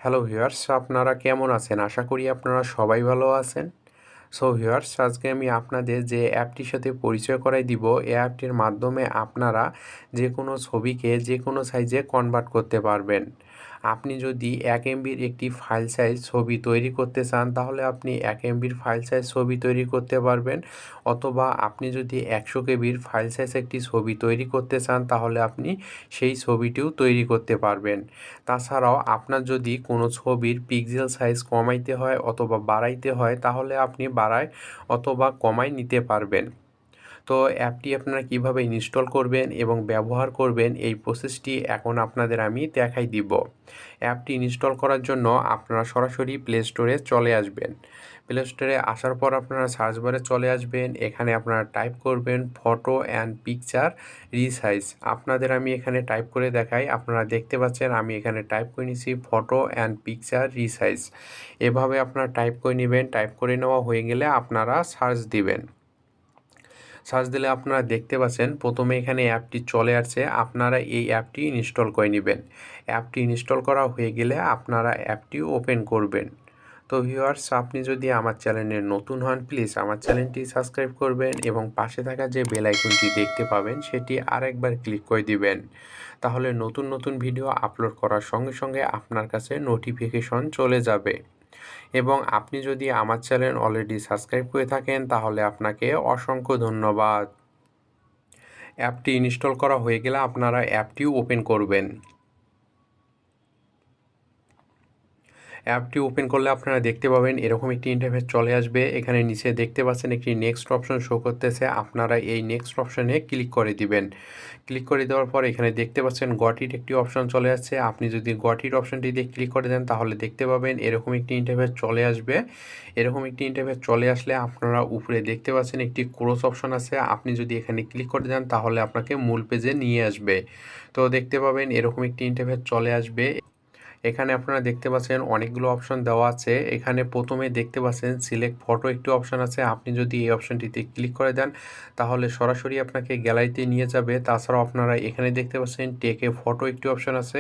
Hello viewers, আপনারা কেমন আছেন? আশা করি আপনারা সবাই ভালো আছেন। সো ভিউয়ার্স, আজকে আমি আপনাদের যে অ্যাপটির সাথে পরিচয় করাই দিব, এই অ্যাপটির মাধ্যমে আপনারা যে কোনো ছবিকে যে কোনো সাইজে কনভার্ট করতে পারবেন। আপনি যদি 1 এমবির একটি ফাইল সাইজ ছবি তৈরি করতে চান, তাহলে আপনি 1 এমবির ফাইল সাইজ ছবি তৈরি করতে পারবেন, অথবা আপনি যদি 100 কেবির ফাইল সাইজ একটি ছবি তৈরি করতে চান, তাহলে আপনি সেই ছবিটিও তৈরি করতে পারবেন। তাছাড়াও আপনার যদি কোনো ছবির পিক্সেল সাইজ কমাইতে হয় অথবা বাড়াইতে হয়, তাহলে আপনি বাড়ায় অথবা কমায় নিতে পারবেন। তো অ্যাপটি আপনারা কিভাবে ইনস্টল করবেন এবং ব্যবহার করবেন, এই প্রসেসটি এখন আপনাদের আমি দেখাই দিব। অ্যাপটি ইনস্টল করার জন্য আপনারা সরাসরি প্লে স্টোরে চলে আসবেন। প্লে স্টোরে আসার পর আপনারা সার্চ বারে চলে আসবেন। এখানে আপনারা টাইপ করবেন ফটো অ্যান্ড পিকচার রিসাইজ। আপনাদের আমি এখানে টাইপ করে দেখাই। আপনারা দেখতে পাচ্ছেন আমি এখানে টাইপ করে নিছি ফটো অ্যান্ড পিকচার রিসাইজ। এভাবে আপনারা টাইপ করে নেবেন। টাইপ করে নেওয়া হয়ে গেলে আপনারা সার্চ দিবেন। সার্চ দিলে আপনারা দেখতে পাচ্ছেন প্রথমে এখানে অ্যাপটি চলে আসছে। আপনারা এই অ্যাপটি ইনস্টল করে নেবেন। অ্যাপটি ইনস্টল করা হয়ে গেলে আপনারা অ্যাপটি ওপেন করবেন। তো ভিউয়ার্স, আপনি যদি আমার চ্যানেলে নতুন হন, প্লিজ আমার চ্যানেলটি সাবস্ক্রাইব করবেন এবং পাশে থাকা যে বেল আইকনটি দেখতে পাবেন সেটি আরেকবার ক্লিক করে দিবেন। তাহলে নতুন নতুন ভিডিও আপলোড করার সঙ্গে সঙ্গে আপনার কাছে নোটিফিকেশন চলে যাবে। এবং আপনি যদি আমার চ্যানেল অলরেডি সাবস্ক্রাইব করে থাকেন, তাহলে আপনাকে অসংখ্য ধন্যবাদ। অ্যাপটি ইনস্টল করা হয়ে গেলে আপনারা অ্যাপটিও ওপেন করবেন। অ্যাপটি ওপেন করলে আপনারা দেখতে পাবেন এরকম একটি ইন্টারফেস চলে আসবে। এখানে নিচে দেখতে পাচ্ছেন একটি নেক্সট অপশন শো করতেছে। আপনারা এই নেক্সট অপশনে ক্লিক করে দিবেন। ক্লিক করে দেওয়ার পর এখানে দেখতে পাচ্ছেন গটির একটি অপশন চলে আসছে। আপনি যদি গটির অপশনটিতে ক্লিক করে দেন, তাহলে দেখতে পাবেন এরকম একটি ইন্টারফেস চলে আসবে। এরকম একটি ইন্টারফেস চলে আসলে আপনারা উপরে দেখতে পাচ্ছেন একটি ক্রস অপশন আছে। আপনি যদি এখানে ক্লিক করে দেন, তাহলে আপনাকে মূল পেজে নিয়ে আসবে। তো দেখতে পাবেন এরকম একটি ইন্টারফেস চলে আসবে। এখানে আপনারা দেখতে পাচ্ছেন অনেকগুলো অপশন দেওয়া আছে। এখানে প্রথমে দেখতে পাচ্ছেন সিলেক্ট ফটো একটি অপশন আছে। আপনি যদি এই অপশনটিতে ক্লিক করে দেন, তাহলে সরাসরি আপনাকে গ্যালারিতে নিয়ে যাবে। তাছাড়াও আপনারা এখানে দেখতে পাচ্ছেন টেক এ ফটো একটি অপশন আছে।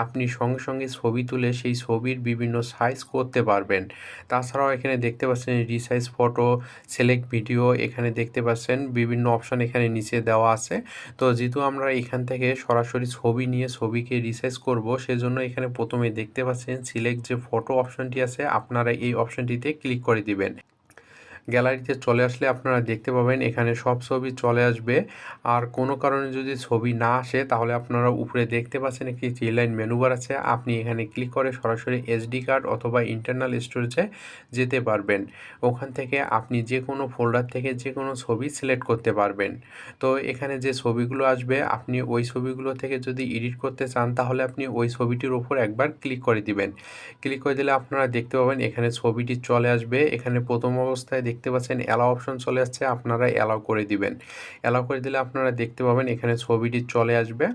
আপনি সঙ্গে সঙ্গে ছবি তুলে সেই ছবির বিভিন্ন সাইজ করতে পারবেন। তাছাড়াও এখানে দেখতে পাচ্ছেন রিসাইজ ফটো, সিলেক্ট ভিডিও, এখানে দেখতে পাচ্ছেন বিভিন্ন অপশন এখানে নিচে দেওয়া আছে। তো যেহেতু আমরা এখান থেকে সরাসরি ছবি নিয়ে ছবিকে রিসাইজ করব, সেজন্য এখানে প্রথমে দেখতে পাচ্ছেন সিলেক্ট যে ফটো অপশনটি আছে, আপনারা এই অপশনটিতে ক্লিক করে দিবেন। গ্যালারিতে চলে আসলে আপনারা দেখতে পাবেন এখানে সব ছবি চলে আসবে। আর কোনো কারণে যদি ছবি না আসে, তাহলে আপনারা উপরে দেখতে পাচ্ছেন একটি থ্রি লাইন মেনু বার আছে। আপনি এখানে ক্লিক করে সরাসরি এসডি কার্ড অথবা ইন্টারনাল স্টোরেজে যেতে পারবেন। ওখান থেকে আপনি যে কোনো ফোল্ডার থেকে যে কোনো ছবি সিলেক্ট করতে পারবেন। তো এখানে যে ছবিগুলো আসবে, আপনি ওই ছবিগুলো থেকে যদি এডিট করতে চান, তাহলে আপনি ওই ছবিটির উপর একবার ক্লিক করে দিবেন। ক্লিক করে দিলে আপনারা দেখতে পাবেন এখানে ছবিটি চলে আসবে। এখানে প্রথম অবস্থায় দেখতে পাচ্ছেন অ্যালাও অপশন চলে আসছে, আপনারা অ্যালাও করে দিবেন। অ্যালাও করে দিলে আপনারা দেখতে পাবেন এখানে ছবিটি চলে আসবে।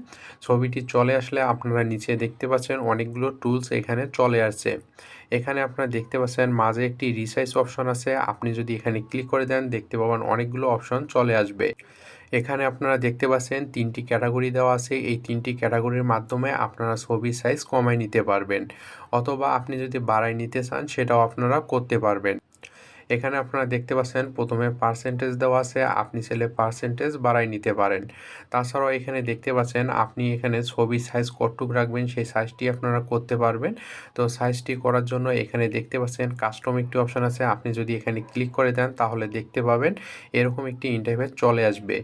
ছবিটি চলে আসলে আপনারা নিচে দেখতে পাচ্ছেন অনেকগুলো টুলস এখানে চলে আসছে। এখানে আপনারা দেখতে পাচ্ছেন মাঝে একটি রিসাইজ অপশন আছে। আপনি যদি এখানে ক্লিক করে দেন, দেখতে পাবেন অনেকগুলো অপশন চলে আসবে। এখানে আপনারা দেখতে পাচ্ছেন 3টি ক্যাটাগরি দেওয়া আছে। এই 3টি ক্যাটাগরির মাধ্যমে আপনারা ছবির সাইজ কমায় নিতে পারবেন, অথবা আপনি যদি বাড়ায় নিতে চান সেটাও আপনারা করতে পারবেন। এখানে আপনারা দেখতে পাচ্ছেন প্রথমে পার্সেন্টেজ দেওয়া আছে। আপনি চাইলে পার্সেন্টেজ বাড়ায় নিতে পারেন। তাছাড়াও এখানে দেখতে পাচ্ছেন আপনি এখানে ছবির সাইজ কতটুকু রাখবেন সেই সাইজটি আপনারা করতে পারবেন। তো সাইজটি করার জন্য এখানে দেখতে পাচ্ছেন কাস্টম একটি অপশন আছে। আপনি যদি এখানে ক্লিক করে দেন, তাহলে দেখতে পাবেন এরকম একটি ইন্টারফেস চলে আসবে।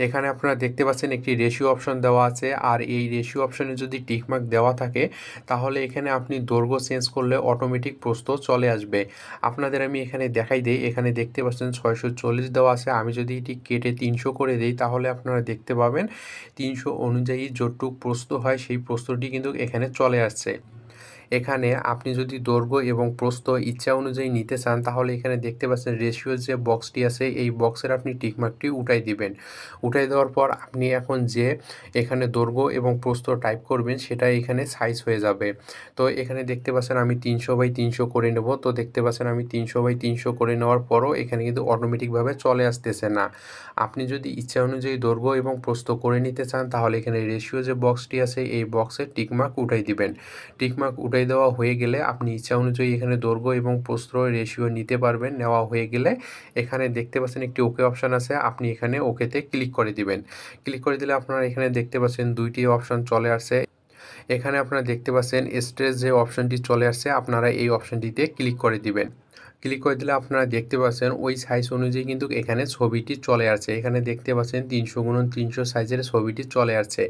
এখানে আপনারা দেখতে পাচ্ছেন একটি রেশিও অপশন দেওয়া আছে। আর এই রেশিও অপশনে যদি টিকমার্ক দেওয়া থাকে, তাহলে এখানে আপনি দৈর্ঘ্য চেঞ্জ করলে অটোমেটিক প্রস্থ চলে আসবে। আপনাদের আমি এখানে দেখাই দেই। এখানে দেখতে পাচ্ছেন 640 দেওয়া আছে। আমি যদি এটি কেটে 300 করে দেই, তাহলে আপনারা দেখতে পাবেন 300 অনুযায়ী যতটুক প্রস্থ হয় সেই প্রস্থটি কিন্তু এখানে চলে আসছে। এখানে আপনি যদি দৈর্ঘ্য এবং প্রস্থ ইচ্ছা অনুযায়ী নিতে চান, তাহলে এখানে দেখতে পাচ্ছেন রেশিও যে বক্সটি আছে, এই বক্সের আপনি টিকমার্কটি উঠাই দিবেন। উঠাই দেওয়ার পর আপনি এখন যে এখানে দৈর্ঘ্য এবং প্রস্থ টাইপ করবেন, সেটা এখানে সাইজ হয়ে যাবে। তো এখানে দেখতে পাচ্ছেন আমি 300/300 করে নেব। তো দেখতে পাচ্ছেন আমি 300/300 করে নেওয়ার পরও এখানে কিন্তু অটোমেটিকভাবে চলে আসতেছে না। আপনি যদি ইচ্ছা অনুযায়ী দৈর্ঘ্য এবং প্রস্থ করে নিতে চান, তাহলে এখানে রেশিও যে বক্সটি আছে, এই বক্সের টিকমার্ক উঠাই দিবেন। টিকমার্ক উঠাই উঠাই দেওয়া হয়ে গেলে আপনি ইচ্ছা অনুযায়ী এখানে দৈর্ঘ্য এবং প্রস্থ রেশিও নিতে পারবেন। নেওয়া হয়ে গেলে এখানে দেখতে পাচ্ছেন একটি ওকে অপশান আছে, আপনি এখানে ওকেতে ক্লিক করে দিবেন। ক্লিক করে দিলে আপনারা এখানে দেখতে পাচ্ছেন 2টি অপশান চলে আসছে। এখানে আপনারা দেখতে পাচ্ছেন স্ট্রেচ যে অপশানটি চলে আসছে, আপনারা এই অপশানটিতে ক্লিক করে দিবেন। ক্লিক করে দিলে আপনারা দেখতে পাচ্ছেন ওই সাইজ অনুযায়ী কিন্তু এখানে ছবিটি চলে আসছে। এখানে দেখতে পাচ্ছেন 300x300 সাইজের ছবিটি চলে আসছে।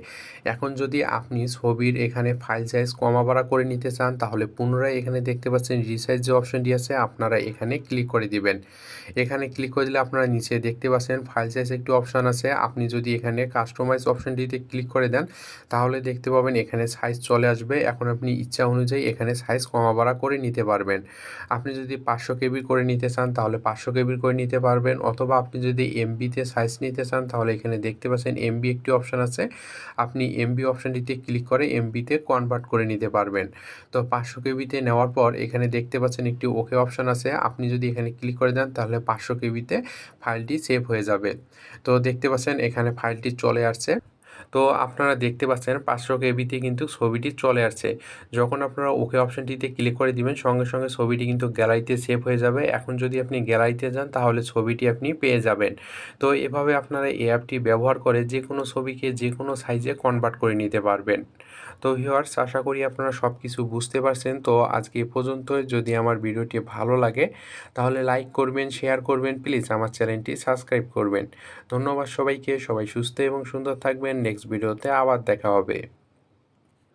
এখন যদি আপনি ছবির এখানে ফাইল সাইজ কমা বাড়া করে নিতে চান, তাহলে পুনরায় এখানে দেখতে পাচ্ছেন রিসাইজ যে অপশনটি আছে, আপনারা এখানে ক্লিক করে দিবেন। এখানে ক্লিক করে দিলে আপনারা নিচে দেখতে পাচ্ছেন ফাইল সাইজ একটি অপশান আছে। আপনি যদি এখানে কাস্টমাইজ অপশনটিতে ক্লিক করে দেন, তাহলে দেখতে পাবেন এখানে সাইজ চলে আসবে। এখন আপনি ইচ্ছা অনুযায়ী এখানে সাইজ কমা বাড়া করে নিতে পারবেন। আপনি যদি 500 কেবি করে নিতে চান, তাহলে 500 কেবির করে নিতে পারবেন, অথবা আপনি যদি এমবিতে সাইজ নিতে চান, তাহলে এখানে দেখতে পাচ্ছেন এমবি একটি অপশান আছে। আপনি এমবি অপশানটিতে ক্লিক করে এমবিতে কনভার্ট করে নিতে পারবেন। তো 500 কেবিতে নেওয়ার পর এখানে দেখতে পাচ্ছেন একটি ওকে অপশান আছে। আপনি যদি এখানে ক্লিক করে দেন, তাহলে 500 কেবিতে ফাইলটি সেভ হয়ে যাবে। তো দেখতে পাচ্ছেন এখানে ফাইলটি চলে আসছে। তো আপনারা দেখতে পাচ্ছেন 500 কেবিতে কিন্তু ছবিটি চলে আসছে। যখন আপনারা ওকে অপশনটিতে ক্লিক করে দিবেন, সঙ্গে সঙ্গে ছবিটি কিন্তু গ্যালারিতে সেভ হয়ে যাবে। এখন যদি আপনি গ্যালারিতে যান, তাহলে ছবিটি আপনি পেয়ে যাবেন। তো এভাবে আপনারা এই অ্যাপটি ব্যবহার করে যে কোনো ছবিকে যে কোনো সাইজে কনভার্ট করে নিতে পারবেন। তো ভিউয়ার্স, আশা করি আপনারা সব কিছু বুঝতে পারছেন। তো আজকে এ পর্যন্তই। যদি আমার ভিডিওটি ভালো লাগে, তাহলে লাইক করবেন, শেয়ার করবেন, প্লিজ আমার চ্যানেলটি সাবস্ক্রাইব করবেন। ধন্যবাদ সবাইকে। সবাই সুস্থ এবং সুন্দর থাকবেন। নেক্সট ভিডিওতে আবার দেখা হবে।